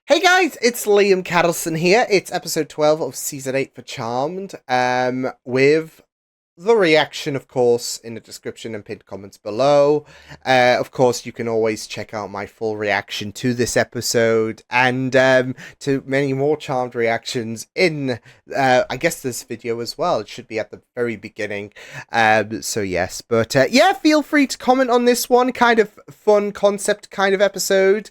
Hey guys, it's Liam Caddleson here. It's episode 12 of season 8 for Charmed, with the reaction, of course, in the description and pinned comments below. Of course, you can always check out my full reaction to this episode and to many more Charmed reactions in, I guess, this video as well. It should be at the very beginning. So yes, but yeah, feel free to comment on this one. Kind of fun concept kind of episode.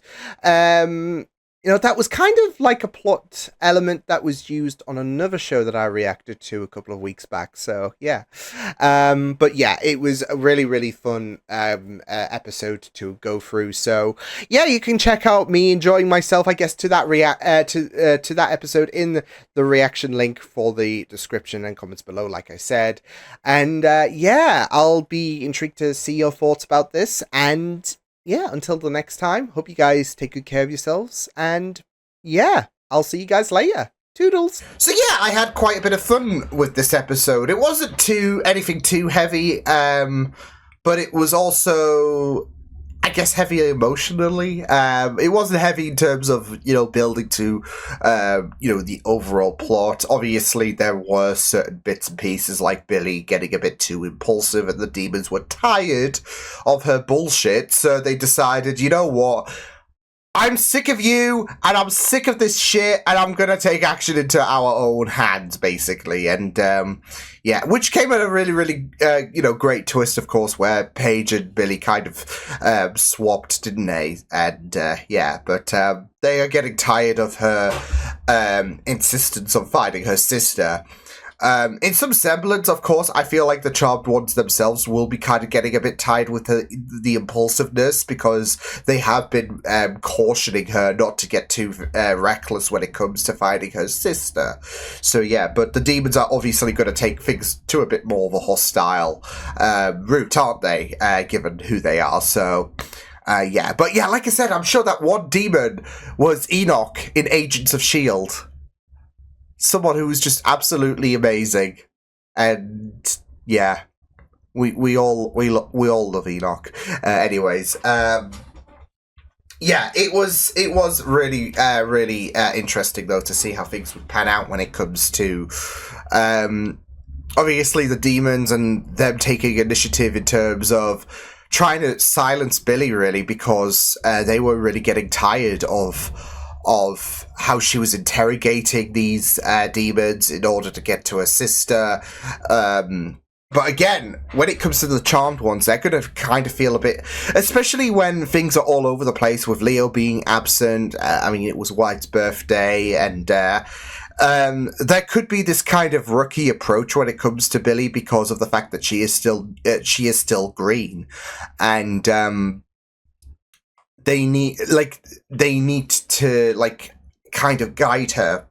That was kind of like a plot element that was used on another show that I reacted to a couple of weeks back. So, yeah. But yeah, it was a really, really fun episode to go through. So, yeah, you can check out me enjoying myself, I guess, to that to that episode in the reaction link for the description and comments below, like I said. And yeah, I'll be intrigued to see your thoughts about this. And yeah, until the next time, hope you guys take good care of yourselves, and yeah, I'll see you guys later. Toodles. So yeah, I had quite a bit of fun with this episode. It wasn't anything too heavy, but it was also, I guess, heavy emotionally. It wasn't heavy in terms of, building to, the overall plot. Obviously, there were certain bits and pieces like Billy getting a bit too impulsive and the demons were tired of her bullshit. So they decided, you know what? I'm sick of you, and I'm sick of this shit, and I'm gonna take action into our own hands, basically. And, yeah, which came at a really, really, great twist, of course, where Paige and Billy kind of, swapped, didn't they? And, yeah, but, they are getting tired of her, insistence on finding her sister. In some semblance, of course, I feel like the Charmed ones themselves will be kind of getting a bit tired with the impulsiveness, because they have been cautioning her not to get too reckless when it comes to finding her sister. So yeah, but the demons are obviously going to take things to a bit more of a hostile route, aren't they, given who they are, so... yeah, but yeah, like I said, I'm sure that one demon was Enoch in Agents of S.H.I.E.L.D., someone who was just absolutely amazing, and yeah, we all love Enoch. Anyways, yeah, it was really really interesting though to see how things would pan out when it comes to obviously the demons and them taking initiative in terms of trying to silence Billy, really, because they were really getting tired of how she was interrogating these demons in order to get to her sister. But again, when it comes to the Charmed ones, they're going to kind of feel a bit... Especially when things are all over the place with Leo being absent. I mean, it was White's birthday, and there could be this kind of rookie approach when it comes to Billy because of the fact that she is still green. And... They need to kind of guide her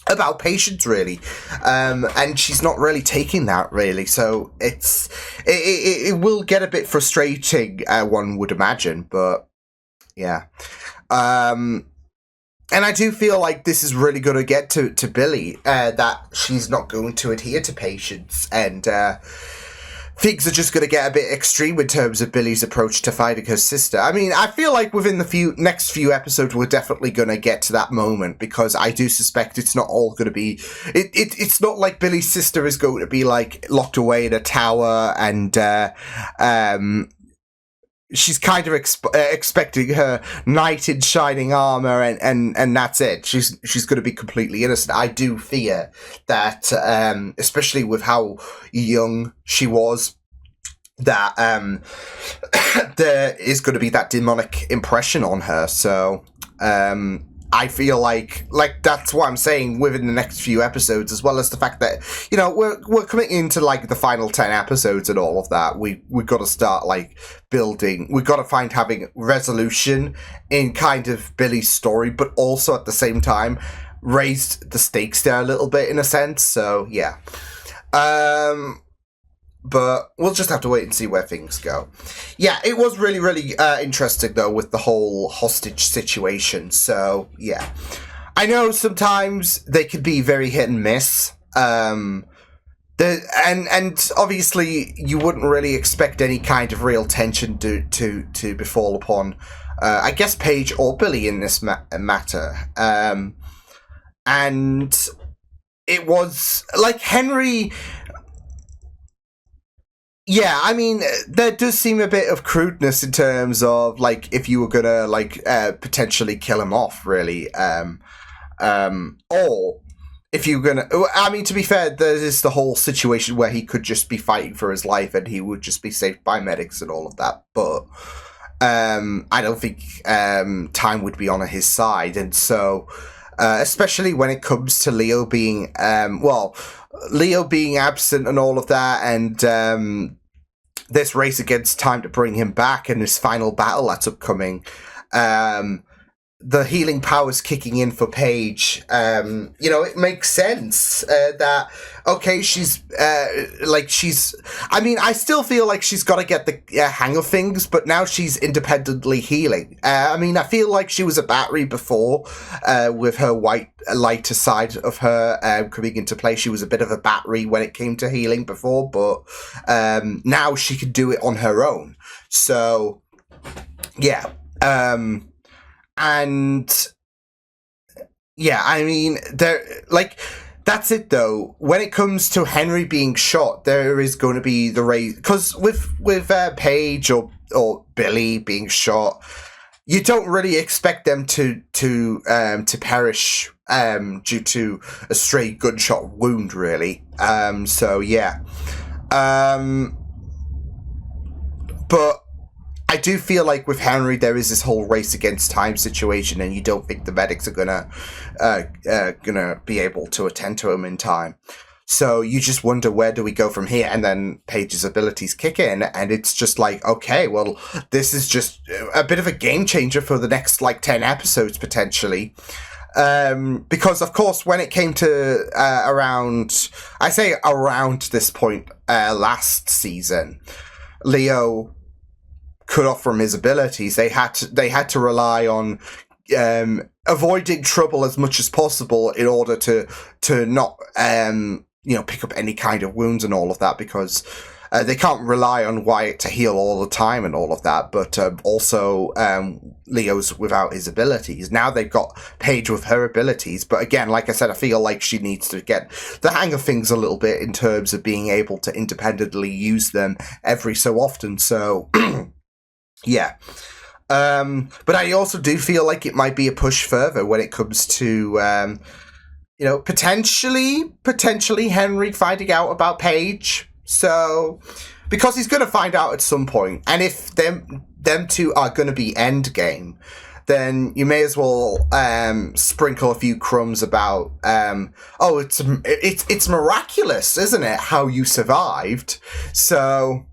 about patience, really, and she's not really taking that, really. So it will get a bit frustrating, one would imagine, but yeah. And I do feel like this is really going to get to Billy, that she's not going to adhere to patience, and things are just going to get a bit extreme in terms of Billy's approach to finding her sister. I mean, I feel like within the next few episodes, we're definitely going to get to that moment, because I do suspect it's not all going to be... It's not like Billy's sister is going to be, locked away in a tower, and she's kind of expecting her knight in shining armor, and that's it. She's going to be completely innocent. I do fear that, especially with how young she was, that there is going to be that demonic impression on her. So I feel like that's what I'm saying within the next few episodes, as well as the fact that, we're committing to the final 10 episodes and all of that. We've got to start building. We've got to having resolution in kind of Billy's story, but also at the same time raised the stakes there a little bit in a sense. So yeah. But we'll just have to wait and see where things go. Yeah, it was really, really interesting, though, with the whole hostage situation. So, yeah. I know sometimes they could be very hit and miss. And obviously, you wouldn't really expect any kind of real tension to befall upon I guess Paige or Billy in this matter. And it was like Henry. Yeah, I mean, there does seem a bit of crudeness in terms of like if you were gonna like potentially kill him off, really, or if you're gonna. I mean, to be fair, there is the whole situation where he could just be fighting for his life and he would just be saved by medics and all of that, but. I don't think time would be on his side, and so especially when it comes to Leo being Leo being absent and all of that, and this race against time to bring him back and his final battle that's upcoming. The healing powers kicking in for Paige. It makes sense that she's I mean, I still feel like she's got to get the hang of things, but now she's independently healing. I mean, I feel like she was a battery before, with her lighter side of her coming into play. She was a bit of a battery when it came to healing before, but now she can do it on her own. So, yeah. And yeah, I mean, that's it though. When it comes to Henry being shot, there is going to be the race, because with Paige or Billy being shot, you don't really expect them to perish due to a stray gunshot wound, really. So yeah, but. I do feel like with Henry there is this whole race against time situation, and you don't think the medics are gonna be able to attend to him in time. So you just wonder, where do we go from here? And then Paige's abilities kick in, and it's just like, okay, well, this is just a bit of a game changer for the next 10 episodes potentially. Because of course, when it came to around this point last season, Leo cut off from his abilities. They had to rely on avoiding trouble as much as possible in order to not pick up any kind of wounds and all of that, because they can't rely on Wyatt to heal all the time and all of that. But also Leo's without his abilities. Now they've got Paige with her abilities, but again, like I said, I feel like she needs to get the hang of things a little bit in terms of being able to independently use them every so often. So yeah. But I also do feel like it might be a push further when it comes to, potentially Henry finding out about Paige. So, because he's going to find out at some point, and if them two are going to be endgame, then you may as well sprinkle a few crumbs about, it's miraculous, isn't it, how you survived? So.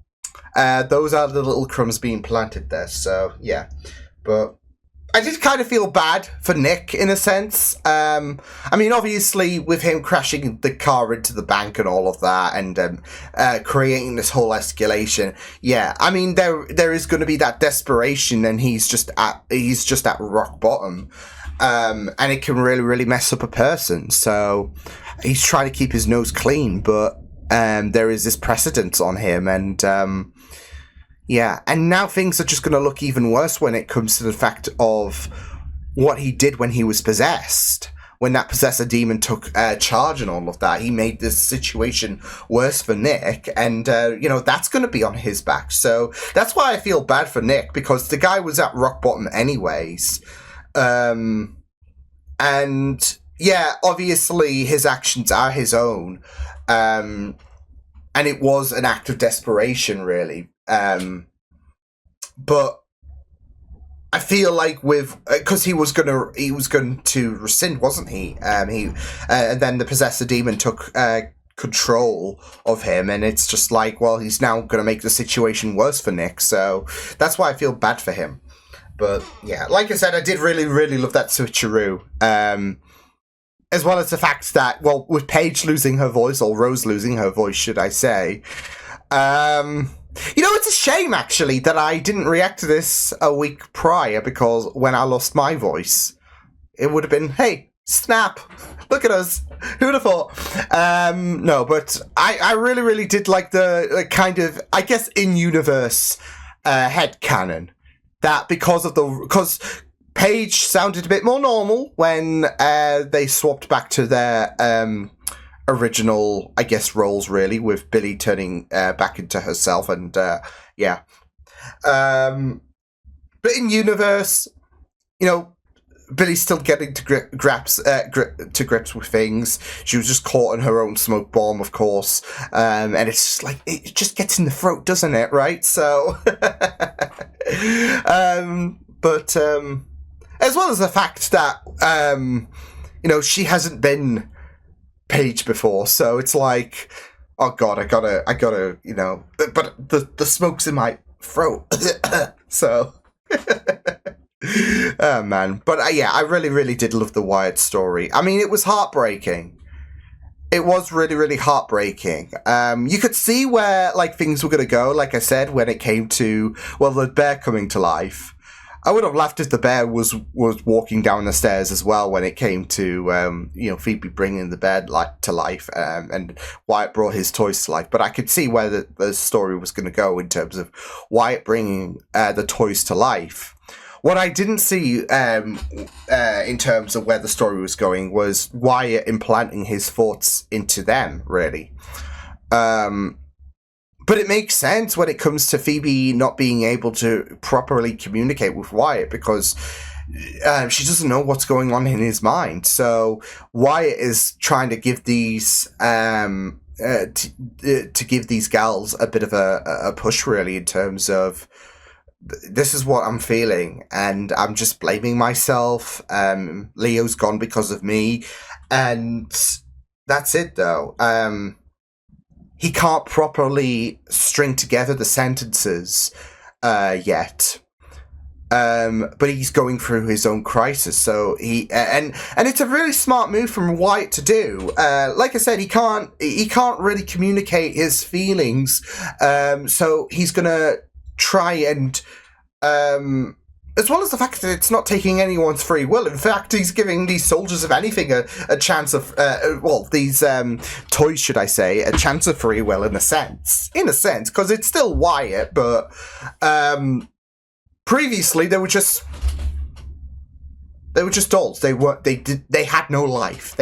Those are the little crumbs being planted there, so yeah. But I did kind of feel bad for Nick in a sense. I mean, obviously, with him crashing the car into the bank and all of that, and creating this whole escalation, yeah. I mean, there is going to be that desperation, and he's just at rock bottom, and it can really, really mess up a person. So he's trying to keep his nose clean, but there is this precedence on him, and yeah, and now things are just going to look even worse when it comes to the fact of what he did when he was possessed. When that possessor demon took charge and all of that, he made this situation worse for Nick, and that's going to be on his back. So that's why I feel bad for Nick, because the guy was at rock bottom anyways, and yeah, obviously his actions are his own. And it was an act of desperation, really. But I feel like because he was going to rescind, wasn't he? And then the possessor demon took control of him, and it's just like, well, he's now going to make the situation worse for Nick. So that's why I feel bad for him. But yeah, like I said, I did really, really love that switcheroo. As well as the fact that, well, with Paige losing her voice, or Rose losing her voice, should I say, it's a shame, actually, that I didn't react to this a week prior, because when I lost my voice, it would have been, hey, snap, look at us, who'd have thought? No, but I really, really did like the kind of, I guess, in-universe headcanon that because Paige sounded a bit more normal when they swapped back to their original, I guess, roles, really, with Billy turning back into herself, and yeah. But in universe, Billy's still getting to grips with things. She was just caught in her own smoke bomb, of course, and it's just like it just gets in the throat, doesn't it? Right? So, but as well as the fact that she hasn't been Paige before, so it's like, oh god, I gotta, but the smoke's in my throat, so. Oh man, but yeah, I really, really did love the Wyatt story. I mean, it was heartbreaking. It was really, really heartbreaking. You could see where things were gonna go. Like I said, when it came to the bear coming to life, I would have laughed if the bear was walking down the stairs as well when it came to Phoebe bringing the bear to life, and Wyatt brought his toys to life. But I could see where the story was going to go in terms of Wyatt bringing the toys to life. What I didn't see in terms of where the story was going was Wyatt implanting his thoughts into them, really. But it makes sense when it comes to Phoebe not being able to properly communicate with Wyatt because she doesn't know what's going on in his mind. So Wyatt is trying to give these to give these gals a bit of a push, really, in terms of this is what I'm feeling, and I'm just blaming myself. Leo's gone because of me, and that's it, though. He can't properly string together the sentences yet. But he's going through his own crisis, so he and it's a really smart move from Wyatt to do. Like I said, he can't really communicate his feelings, so he's gonna try and as well as the fact that it's not taking anyone's free will. In fact, he's giving these soldiers of anything a chance of, these toys, should I say, a chance of free will in a sense, because it's still Wyatt, but previously they were just dolls. They had no life.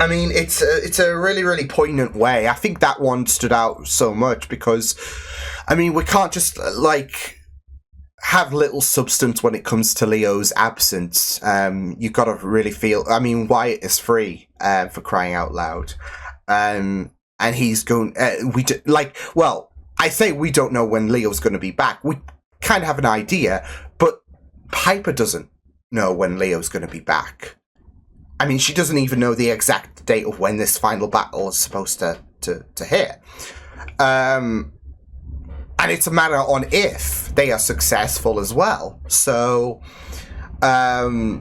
I mean, it's a really, really poignant way. I think that one stood out so much because, I mean, we can't just, have little substance when it comes to Leo's absence. You've got to really feel... I mean, Wyatt is free, for crying out loud. And he's going... I say we don't know when Leo's going to be back. We kind of have an idea, but Piper doesn't know when Leo's going to be back. I mean, she doesn't even know the exact date of when this final battle is supposed to hit. And it's a matter on if they are successful as well. So, it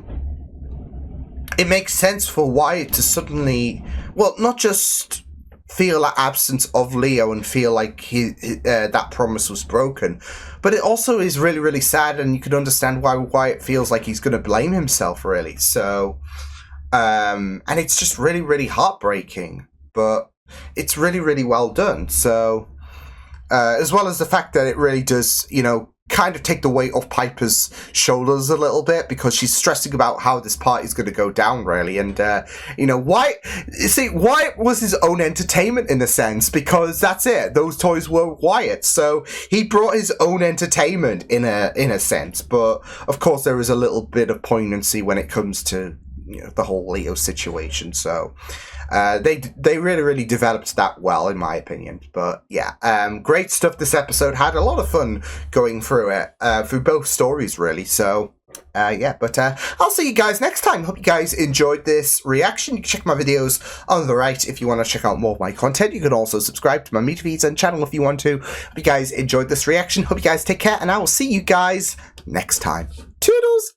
makes sense for Wyatt to suddenly, not just feel that absence of Leo and feel like that promise was broken, but it also is really, really sad, and you can understand why Wyatt feels like he's going to blame himself, really. So... and it's just really, really heartbreaking, but it's really, really well done. So, as well as the fact that it really does, kind of take the weight off Piper's shoulders a little bit, because she's stressing about how this party's going to go down, really. And, Wyatt was his own entertainment in a sense, because that's it. Those toys were Wyatt. So he brought his own entertainment in a sense. But, of course, there is a little bit of poignancy when it comes to the whole Leo situation. So they really, really developed that well, in my opinion. But yeah, great stuff this episode. Had a lot of fun going through it, through both stories, really. So but I'll see you guys next time. Hope you guys enjoyed this reaction. You can check my videos on the right if you want to check out more of my content. You can also subscribe to my media feeds and channel if you want to. Hope you guys enjoyed this reaction. Hope you guys take care, and I will see you guys next time. Toodles!